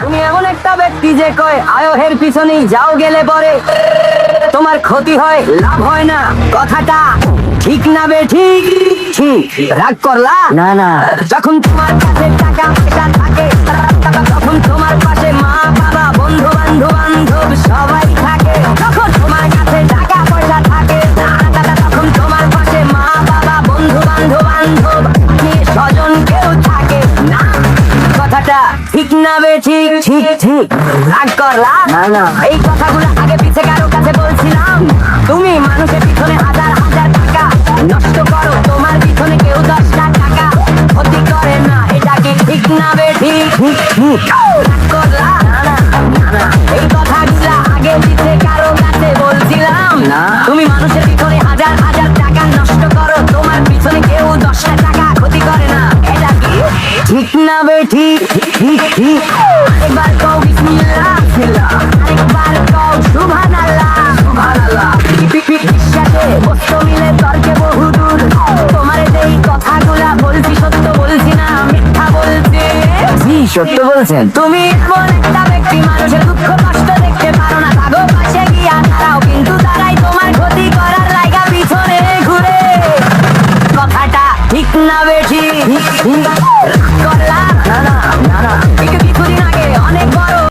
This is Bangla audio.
তুমি এমন একটা ব্যক্তি যে কয় আয়োহের পিছনেই যাও, গেলে পরে তোমার ক্ষতি হয়, লাভ হয় না। কথাটা ঠিক না বে ঠিক? ঠিক। রাগ করলা? না না। যখন তোমার কাছে টাকা পয়সা থাকে, তখন তোমার পাশে মা বাবা বন্ধু বান্ধব সবাই থাকে। যখন তোমার কাছে টাকা পয়সা থাকে, তখন তোমার পাশে মা বাবা বন্ধু বান্ধব স্বজন কেউ থাকে না। কথাটা ঠিক না বে ঠিক? ঠিক ঠিক। রাগ করলা? না না। এই কথাগুলো আগে পিছে কারো কাছে বলছিলাম। তুমি মানুষের পিছনে হাজার হাজার টাকা নষ্ট করো, তোমার পিছনে কেউ 10টা টাকা ক্ষতি করে না। এটা কি ঠিক না বে ঠিক? ঠিক ঠিক। রাগ করলা? না না না। এই কথাগুলো আগে পিছে কারো কাছে বলছিলাম না। তুমি মানুষের পিছনে হাজার হাজার টাকা নষ্ট করো, তোমার পিছনে কেউ 10টা টাকা ক্ষতি করে না। এটা কি ঠিক না বে ঠিক? ঠিক ঠিক। আরেকবার কও বিসমিল্লাহ, আরেকবার কও সুবহানাল্লাহ, সুবহানাল্লাহ। সাথে বস্তু মিলে তর্কে বহুদূর। তোমার এই কথাগুলা বলছি সত্য বলছি না মিথ্যা বলছি? জি সত্য বলছেন। তুমি এমন একটা ব্যক্তি, মানুষের দুঃখ কষ্ট দেখতে পারো না, তাগো পাশে গিয়া দাঁড়াও, কিন্তু তারাই তোমার ক্ষতি করার লাইগা পিছনে ঘুরে। কথাটা ঠিক না বে ঠিক? করলা? না না না না। কিছুদিন আগে অনেক বড়